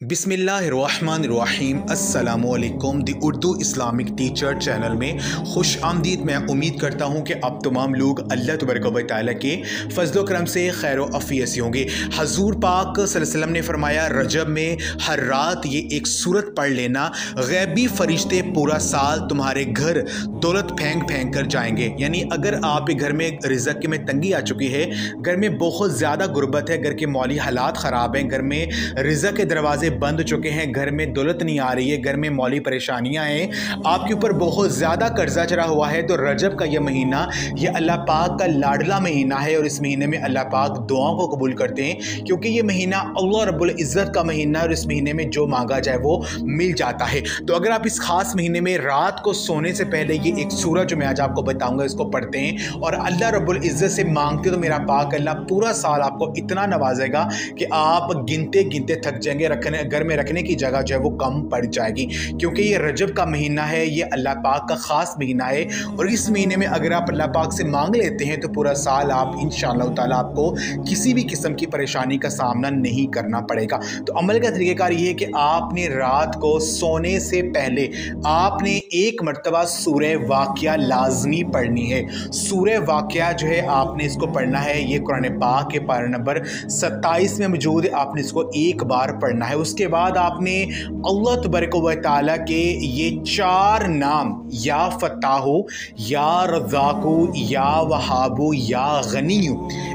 बिस्मिल्लाहिर्रहमानिर्रहीम अस्सलामुअलैकुम दी Urdu Islamic teacher channel में खुश आमदीद। मैं उम्मीद करता हूँ कि आप तमाम लोग अल्लाह तबारक व तआला के फजल करम से खैर अफ़ियत से होंगे। हजूर पाक सल्लल्लाहु अलैहि वसल्लम ने फरमाया, रजब में हर रात ये एक सूरत पढ़ लेना, गैबी फरिश्ते पूरा साल तुम्हारे घर दौलत फेंक फेंक कर जाएंगे। यानी अगर आपके घर में रिज़्क़ में तंगी आ चुकी है, घर में बहुत ज़्यादा गुर्बत है, घर के मौली हालात ख़राब हैं, घर में रिज़्क़ के दरवाजे बंद चुके हैं, घर में दौलत नहीं आ रही है, घर में मौली परेशानियां हैं, आपके ऊपर बहुत ज़्यादा कर्जा चढ़ा हुआ है, तो रजब का यह महीना यह अल्लाह पाक का लाडला महीना है और इस महीने में अल्लाह पाक दुआओं को कबूल करते हैं, क्योंकि ये महीना अल्लाह रब्बुल इज़्ज़त का महीना है और इस महीने में जो मांगा जाए वो मिल जाता है। तो अगर आप इस खास महीने में रात को सोने से पहले ये एक सूरह जो मैं आज आपको बताऊंगा इसको पढ़ते हैं और अल्लाह रब्बुल इज़्ज़त से मांगते, तो मेरा पाक अल्लाह पूरा साल आपको इतना नवाजेगा कि आप गिनते गिनते थक जाएंगे, घर में रखने की जगह जो है वो कम पड़ जाएगी, क्योंकि ये रजब का महीना है, ये अल्लाह पाक का ख़ास महीना है और इस महीने में अगर आप अल्लाह पाक से मांग लेते हैं तो पूरा साल आप इंशाअल्लाह ताला आपको किसी भी किस्म की परेशानी का सामना नहीं करना पड़ेगा। तो अमल का तरीक़ाकार ये है कि आपने रात को सोने से पहले आपने एक मरतबा सूरह वाक़िया लाजमी पढ़नी है। सूरह वाक़िया जो है आपने इसको पढ़ना है, ये कुरान पाक के पारा नंबर 27 में मौजूद है, आपने इसको एक बार पढ़ना है। उसके बाद आपने अल्लाह तबारक व तआला के ये 4 नाम, या फताहु, या रज़ाकु, या वहाबु, या गनीयु,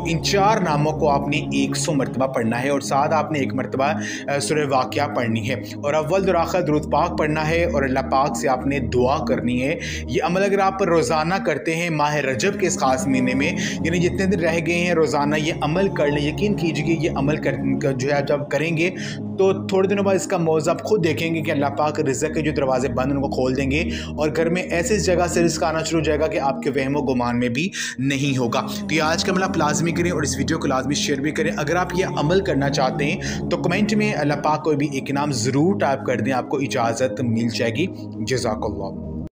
इन 4 नामों को आपने 100 मरतबा पढ़ना है और साथ आपने एक मरतबा सूरह वाक़िया पढ़नी है और अव्वल दुआ आखिर दुरूद पाक पढ़ना है और अल्लाह पाक से आपने दुआ करनी है। ये अमल अगर आप रोज़ाना करते हैं माह रजब के इस खास महीने में, यानी जितने दिन रह गए हैं, रोज़ाना ये अमल कर लें। यकीन कीजिए ये अमल जो है जब करेंगे तो थोड़े दिनों बाद इसका मौज़ आप खुद देखेंगे कि अल्लाह पाक रिज़्क़ के जो दरवाजे बंद उनको खोल देंगे और घर में ऐसी जगह से रिज़्क़ आना शुरू हो जाएगा कि आपके वहमो गुमान में भी नहीं होगा। तो ये आज का अमल आप लाजमी करें और इस वीडियो को लाजमी शेयर भी करें। अगर आप ये अमल करना चाहते हैं तो कमेंट में अल्लाह पाक को भी एक इनाम ज़रूर टाइप कर दें, आपको इजाज़त मिल जाएगी। जज़ाकल्लाह।